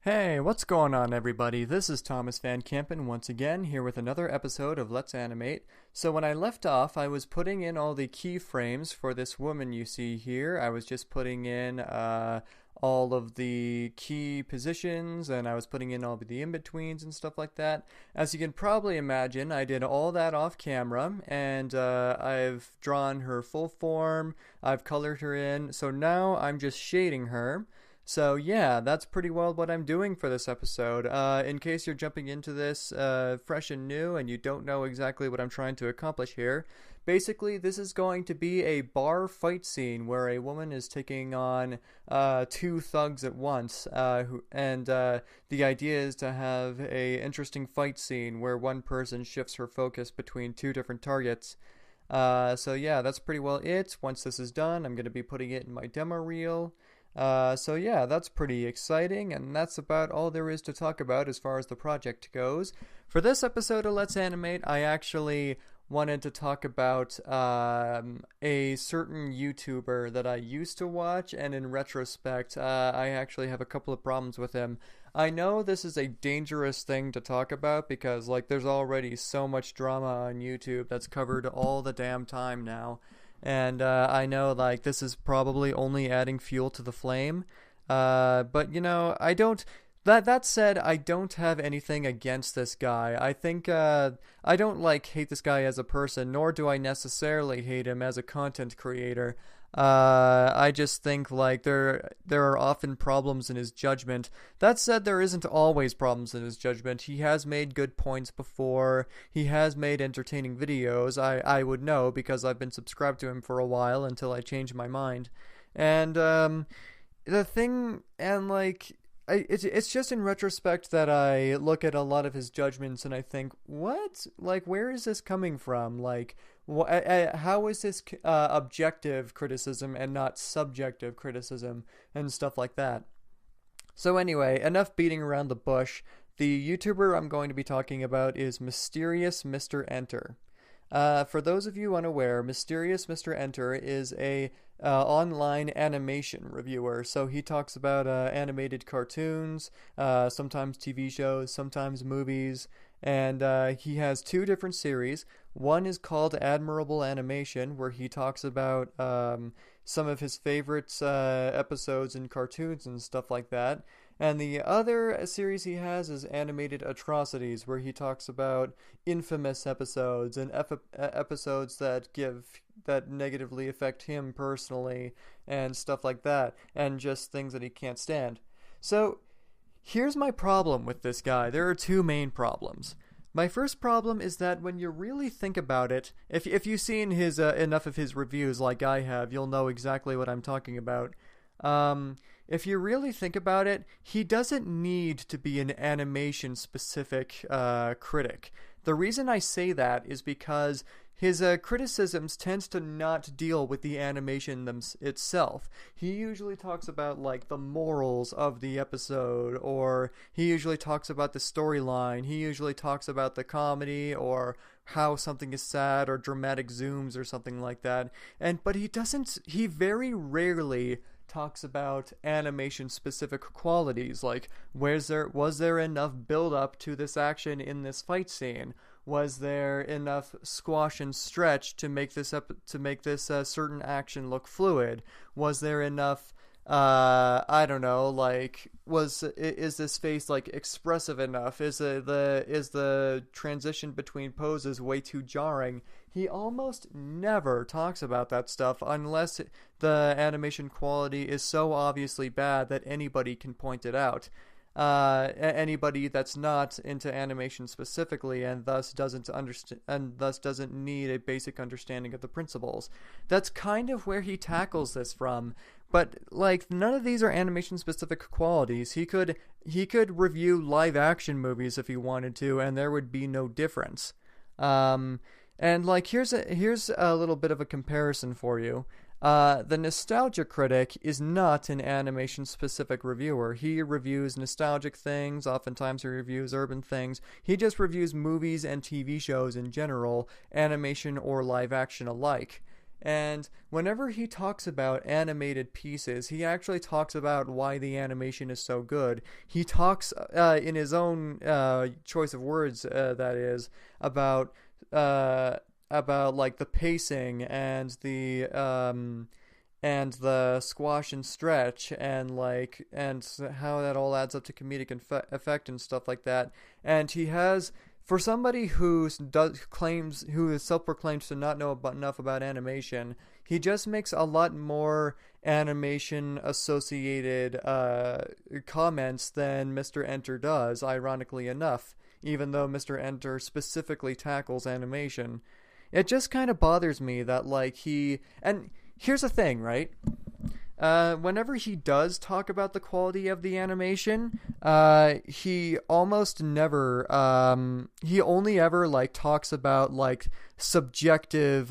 Hey, what's going on, everybody? This is Thomas Van Kampen once again, here with another episode of Let's Animate. So when I left off, I was putting in all the keyframes for this woman you see here. I was just putting in all of the key positions, and I was putting in all of the in-betweens and stuff like that. As you can probably imagine, I did all that off camera, and I've drawn her full form, I've colored her in, so now I'm just shading her. So yeah, that's pretty well what I'm doing for this episode. In case you're jumping into this fresh and new and you don't know exactly what I'm trying to accomplish here, basically this is going to be a bar fight scene where a woman is taking on two thugs at once, and the idea is to have a interesting fight scene where one person shifts her focus between two different targets. So yeah, that's pretty well it. Once this is done, I'm going to be putting it in my demo reel. So yeah, that's pretty exciting, and that's about all there is to talk about as far as the project goes. For this episode of Let's Animate, I actually wanted to talk about a certain YouTuber that I used to watch, and in retrospect, I actually have a couple of problems with him. I know this is a dangerous thing to talk about because, like, there's already so much drama on YouTube that's covered all the damn time now. And I know, like, this is probably only adding fuel to the flame. But, you know, I don't... That said, I don't have anything against this guy. I think, I don't, like, hate this guy as a person, nor do I necessarily hate him as a content creator. I just think, like, there are often problems in his judgment. That said, there isn't always problems in his judgment. He has made good points before. He has made entertaining videos. I would know because I've been subscribed to him for a while until I changed my mind. And, the thing, and, like... it's just in retrospect that I look at a lot of his judgments and I think, what? Like, where is this coming from? Like, how is this objective criticism and not subjective criticism and stuff like that? So anyway, enough beating around the bush. The YouTuber I'm going to be talking about is MysteriousMrEnter. For those of you unaware, MysteriousMrEnter is a online animation reviewer. So he talks about animated cartoons, sometimes TV shows, sometimes movies, and he has two different series. One is called Admirable Animation, where he talks about some of his favorites episodes in cartoons and stuff like that. And the other series he has is Animated Atrocities, where he talks about infamous episodes and episodes that negatively affect him personally and stuff like that, and just things that he can't stand. So here's my problem with this guy. There are two main problems. My first problem is that when you really think about it, if you've seen his enough of his reviews like I have, you'll know exactly what I'm talking about. If you really think about it, he doesn't need to be an animation-specific critic. The reason I say that is because his criticisms tend to not deal with the animation itself. He usually talks about, like, the morals of the episode, or he usually talks about the storyline. He usually talks about the comedy, or how something is sad, or dramatic zooms, or something like that. But he very rarely talks about animation specific qualities, like was there enough build up to this action in this fight scene? Was there enough squash and stretch to make this certain action look fluid? Was there enough I don't know, like, is this face, like, expressive enough? Is the transition between poses way too jarring? He almost never talks about that stuff unless the animation quality is so obviously bad that anybody can point it out. Anybody that's not into animation specifically and thus doesn't need a basic understanding of the principles. That's kind of where he tackles this from. But, like, none of these are animation specific qualities. He could review live action movies if he wanted to, and there would be no difference. And, like, here's a little bit of a comparison for you. The Nostalgia Critic is not an animation-specific reviewer. He reviews nostalgic things, oftentimes he reviews urban things. He just reviews movies and TV shows in general, animation or live action alike. And whenever he talks about animated pieces, he actually talks about why the animation is so good. He talks in his own choice of words, that is, about uh, like the pacing and the squash and stretch and how that all adds up to comedic effect and stuff like that. And he has, for somebody who is self-proclaimed to not know enough about animation, he just makes a lot more animation associated comments than Mr. Enter does, ironically enough, even though Mr. Enter specifically tackles animation. It just kind of bothers me that and here's the thing, right? Whenever he does talk about the quality of the animation, he almost never, he only ever talks about subjective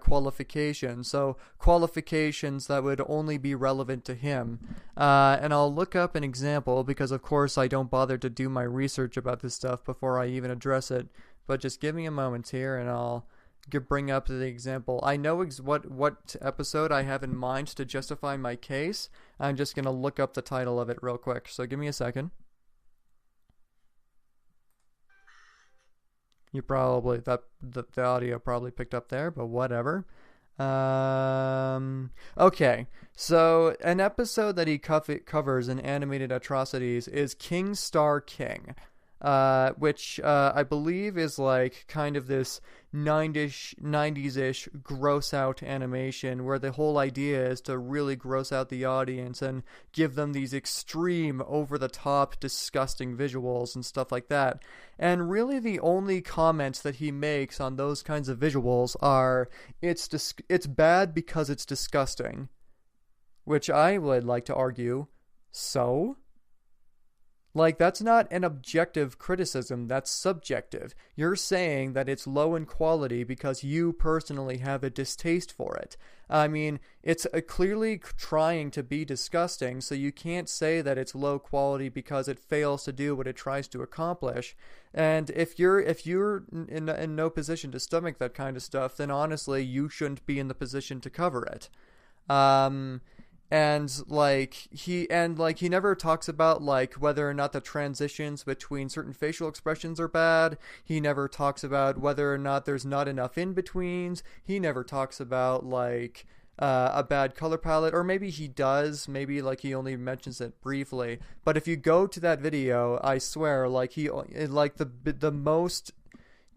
qualifications, so qualifications that would only be relevant to him. And I'll look up an example because, of course, I don't bother to do my research about this stuff before I even address it. But just give me a moment here, and I'll bring up the example. I know what episode I have in mind to justify my case. I'm just going to look up the title of it real quick. So give me a second. You probably, the audio probably picked up there, but whatever. Okay, so an episode that he covers in Animated Atrocities is King Star King. Which I believe is kind of this 90s-ish gross out animation where the whole idea is to really gross out the audience and give them these extreme, over-the-top, disgusting visuals and stuff like that. And really the only comments that he makes on those kinds of visuals are, it's bad because it's disgusting. Which I would like to argue, so? That's not an objective criticism, that's subjective. You're saying that it's low in quality because you personally have a distaste for it. I mean, it's clearly trying to be disgusting, so you can't say that it's low quality because it fails to do what it tries to accomplish. And if you're in no position to stomach that kind of stuff, then honestly, you shouldn't be in the position to cover it. And he never talks about whether or not the transitions between certain facial expressions are bad. He never talks about whether or not there's not enough in-betweens. He never talks about a bad color palette, or maybe he does. Maybe he only mentions it briefly. But if you go to that video, I swear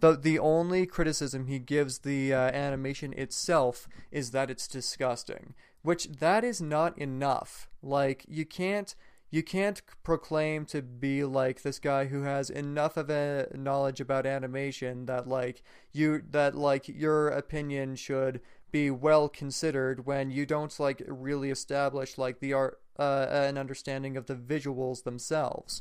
the only criticism he gives the animation itself is that it's disgusting. Which, that is not enough. You can't proclaim to be this guy who has enough of a knowledge about animation that your opinion should be well considered when you don't really establish the art an understanding of the visuals themselves.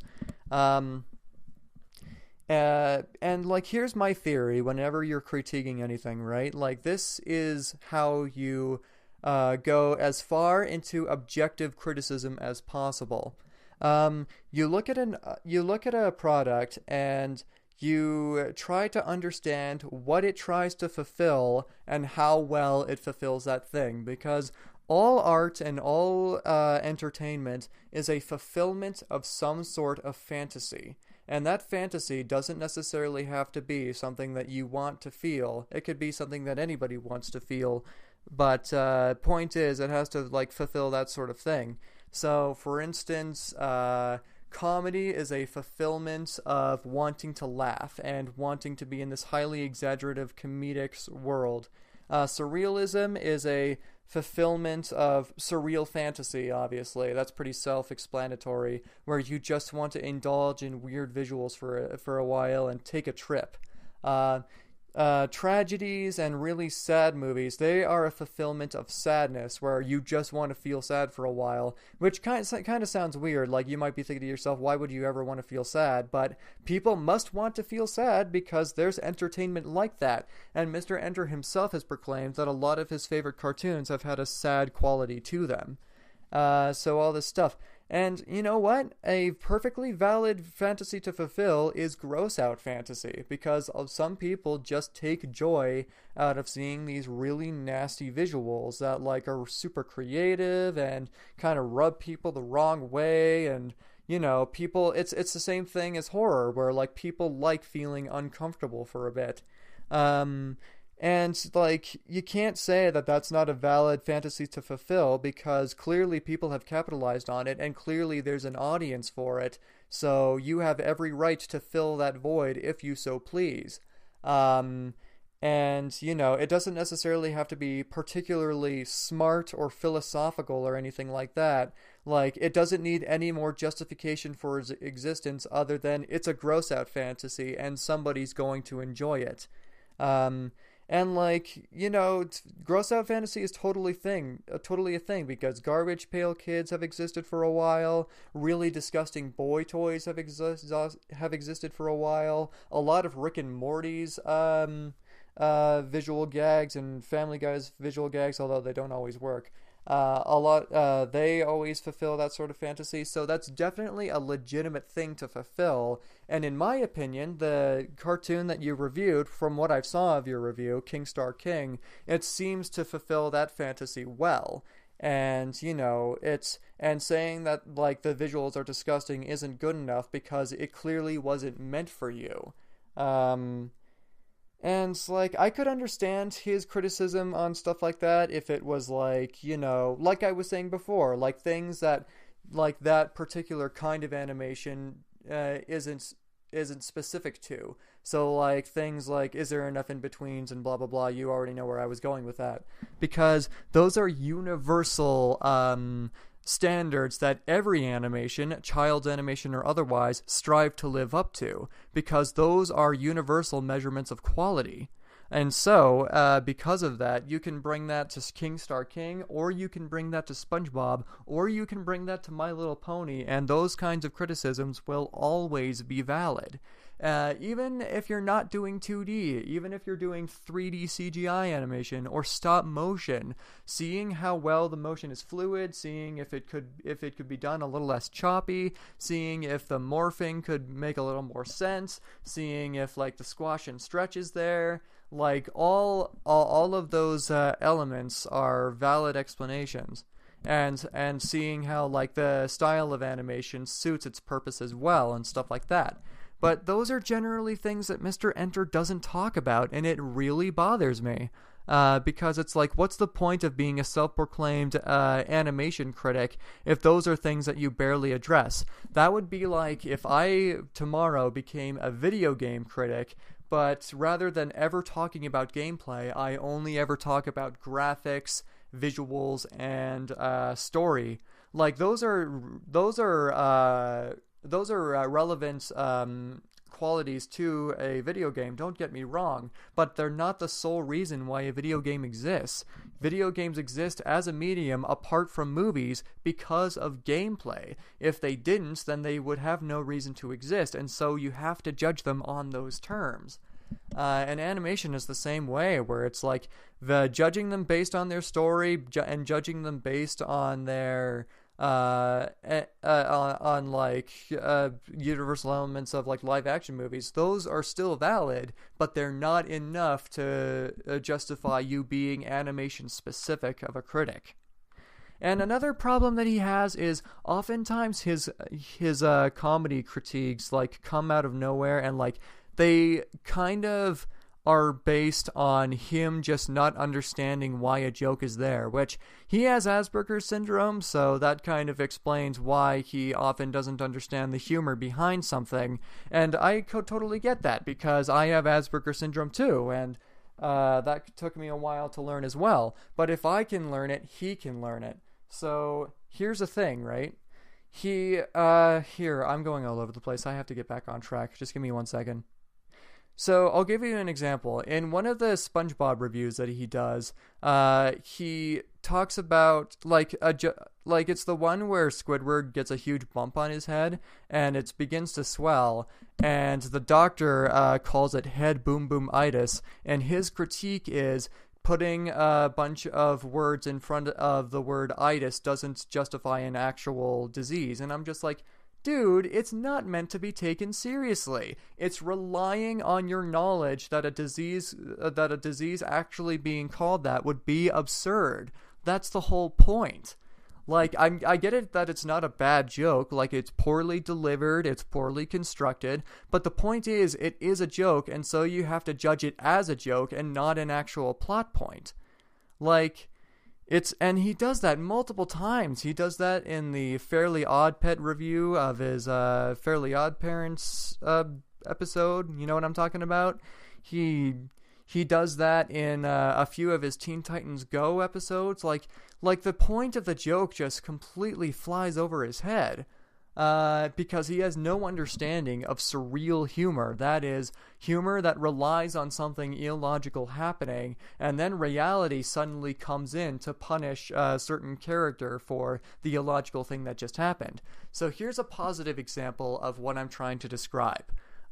And here's my theory whenever you're critiquing anything, right? This is how you go as far into objective criticism as possible. You look at a product and you try to understand what it tries to fulfill and how well it fulfills that thing, because all art and all entertainment is a fulfillment of some sort of fantasy. And that fantasy doesn't necessarily have to be something that you want to feel. It could be something that anybody wants to feel. But point is, it has to fulfill that sort of thing. So, for instance, comedy is a fulfillment of wanting to laugh and wanting to be in this highly exaggerative comedic world. Surrealism is a fulfillment of surreal fantasy, obviously. That's pretty self-explanatory, where you just want to indulge in weird visuals for a while and take a trip. Tragedies and really sad movies, they are a fulfillment of sadness, where you just want to feel sad for a while, which kind of sounds weird. You might be thinking to yourself, why would you ever want to feel sad? But people must want to feel sad because there's entertainment like that. And Mr. Enter himself has proclaimed that a lot of his favorite cartoons have had a sad quality to them. So all this stuff. And you know what? A perfectly valid fantasy to fulfill is gross out fantasy, because of some people just take joy out of seeing these really nasty visuals that like are super creative and kind of rub people the wrong way. And people, it's the same thing as horror, where like people like feeling uncomfortable for a bit. Um and like you can't say that that's not a valid fantasy to fulfill, because clearly people have capitalized on it and clearly there's an audience for it. So you have every right to fill that void if you so please. Um and it doesn't necessarily have to be particularly smart or philosophical or anything like that. Like, it doesn't need any more justification for its existence other than it's a gross out fantasy and somebody's going to enjoy it. Um, and like, gross out fantasy is totally a thing, because Garbage Pail Kids have existed for a while. Really disgusting boy toys have existed for a while. A lot of Rick and Morty's visual gags and Family Guy's visual gags, although they don't always work. They always fulfill that sort of fantasy, so that's definitely a legitimate thing to fulfill. And in my opinion, the cartoon that you reviewed, from what I saw of your review, King Star King, it seems to fulfill that fantasy well. And and saying that like the visuals are disgusting isn't good enough, because it clearly wasn't meant for you. And like, I could understand his criticism on stuff like that if it was like, like I was saying before, like things that like that particular kind of animation isn't specific to. So like things like, is there enough in betweens and blah blah blah, you already know where I was going with that. Because those are universal standards that every animation, child's animation or otherwise, strive to live up to, because those are universal measurements of quality. And so, because of that, you can bring that to King Star King, or you can bring that to SpongeBob, or you can bring that to My Little Pony, and those kinds of criticisms will always be valid. Even if you're not doing 2D, even if you're doing 3D CGI animation or stop motion, seeing how well the motion is fluid, seeing if it could be done a little less choppy, seeing if the morphing could make a little more sense, seeing if like the squash and stretch is there, like all of those elements are valid explanations. And seeing how like the style of animation suits its purpose as well and stuff like that. But those are generally things that Mr. Enter doesn't talk about, and it really bothers me. Because it's like, what's the point of being a self-proclaimed animation critic if those are things that you barely address? That would be like if I tomorrow became a video game critic, but rather than ever talking about gameplay, I only ever talk about graphics, visuals, and story. Like those are relevant qualities to a video game, don't get me wrong, but they're not the sole reason why a video game exists. Video games exist as a medium apart from movies because of gameplay. If they didn't, then they would have no reason to exist, and so you have to judge them on those terms. And animation is the same way, where it's like judging them based on their story and judging them based on their on like universal elements of like live action movies. Those are still valid, but they're not enough to justify you being animation specific of a critic. And another problem that he has is oftentimes his comedy critiques like come out of nowhere, and like they kind of are based on him just not understanding why a joke is there, which he has Asperger's syndrome, so that kind of explains why he often doesn't understand the humor behind something. And I could totally get that, because I have Asperger's syndrome too, and that took me a while to learn as well. But if I can learn it, he can learn it. So here's the thing, right? Here, I'm going all over the place. I have to get back on track. Just give me 1 second. So I'll give you an example. In one of the SpongeBob reviews that he does, he talks about like it's the one where Squidward gets a huge bump on his head and it begins to swell, and the doctor calls it head boom boom itis, and his critique is putting a bunch of words in front of the word itis doesn't justify an actual disease. And I'm just like, dude, it's not meant to be taken seriously. It's relying on your knowledge that a disease actually being called that would be absurd. That's the whole point. Like, I get it that it's not a bad joke, like it's poorly delivered, it's poorly constructed, but the point is, it is a joke, and so you have to judge it as a joke and not an actual plot point. Like, and he does that multiple times. He does that in the Fairly Odd Pet review of his Fairly Odd Parents episode. You know what I'm talking about? He does that in a few of his Teen Titans Go episodes. Like the point of the joke just completely flies over his head. Because he has no understanding of surreal humor. That is, humor that relies on something illogical happening, and then reality suddenly comes in to punish a certain character for the illogical thing that just happened. So here's a positive example of what I'm trying to describe.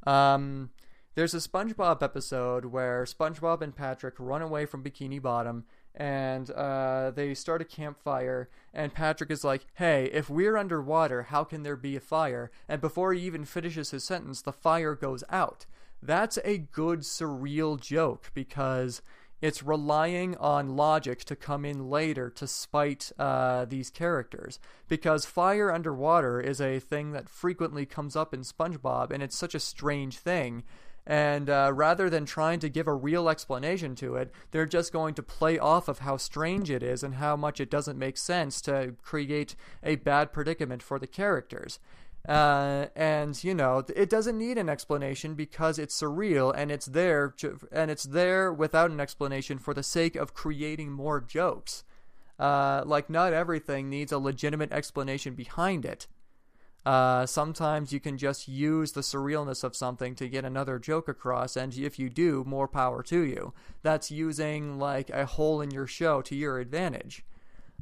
There's a Spongebob episode where Spongebob and Patrick run away from Bikini Bottom, and they start a campfire, and Patrick is like, hey, if we're underwater, how can there be a fire? And before he even finishes his sentence, the fire goes out. That's a good surreal joke, because it's relying on logic to come in later to spite these characters. Because fire underwater is a thing that frequently comes up in SpongeBob, and it's such a strange thing. And rather than trying to give a real explanation to it, they're just going to play off of how strange it is and how much it doesn't make sense to create a bad predicament for the characters. And, you know, it doesn't need an explanation because it's surreal, and it's there without an explanation for the sake of creating more jokes. Like, not everything needs a legitimate explanation behind it. Sometimes you can just use the surrealness of something to get another joke across, and if you do, more power to you. That's using, like, a hole in your show to your advantage.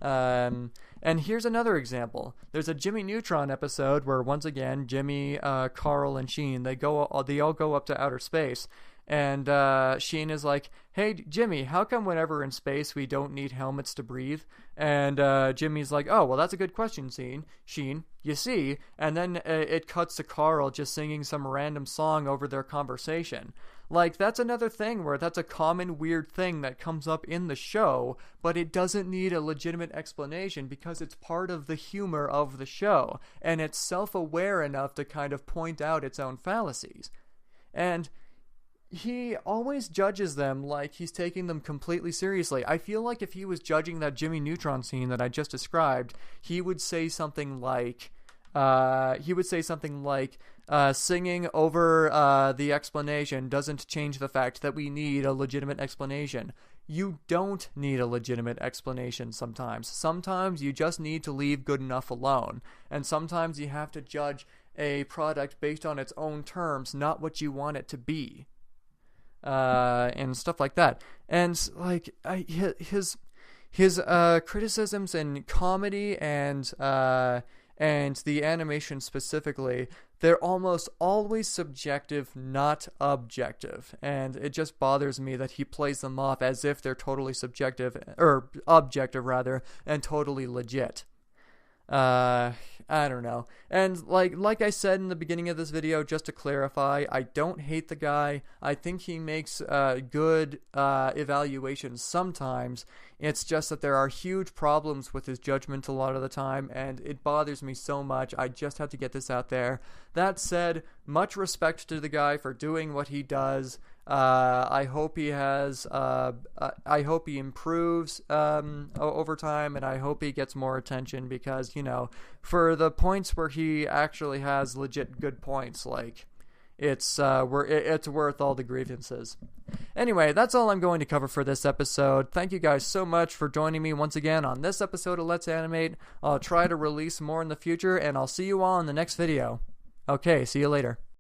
And here's another example. There's a Jimmy Neutron episode where, once again, Jimmy, Carl, and Sheen, they all go up to outer space. And Sheen is like, hey, Jimmy, how come whenever in space we don't need helmets to breathe? And Jimmy's like, oh, well, that's a good question, Sheen. You see? And then it cuts to Carl just singing some random song over their conversation. Like, that's another thing where that's a common weird thing that comes up in the show, but it doesn't need a legitimate explanation because it's part of the humor of the show, and it's self-aware enough to kind of point out its own fallacies. And he always judges them like he's taking them completely seriously. I feel like if he was judging that Jimmy Neutron scene that I just described, he would say something like, singing over the explanation doesn't change the fact that we need a legitimate explanation. You don't need a legitimate explanation sometimes. Sometimes you just need to leave good enough alone. And sometimes you have to judge a product based on its own terms, not what you want it to be. And stuff like that. And like his criticisms in comedy and the animation specifically, they're almost always subjective, not objective. And it just bothers me that he plays them off as if they're totally subjective, or objective rather, and totally legit. I don't know. And like I said in the beginning of this video, just to clarify, I don't hate the guy. I think he makes good evaluations sometimes. It's just that there are huge problems with his judgment a lot of the time, and it bothers me so much. I just have to get this out there. That said, much respect to the guy for doing what he does. I hope he improves over time, and I hope he gets more attention because, you know, for the points where he actually has legit good points, like, it's worth all the grievances. Anyway, that's all I'm going to cover for this episode. Thank you guys so much for joining me once again on this episode of Let's Animate. I'll try to release more in the future, and I'll see you all in the next video. Okay, see you later.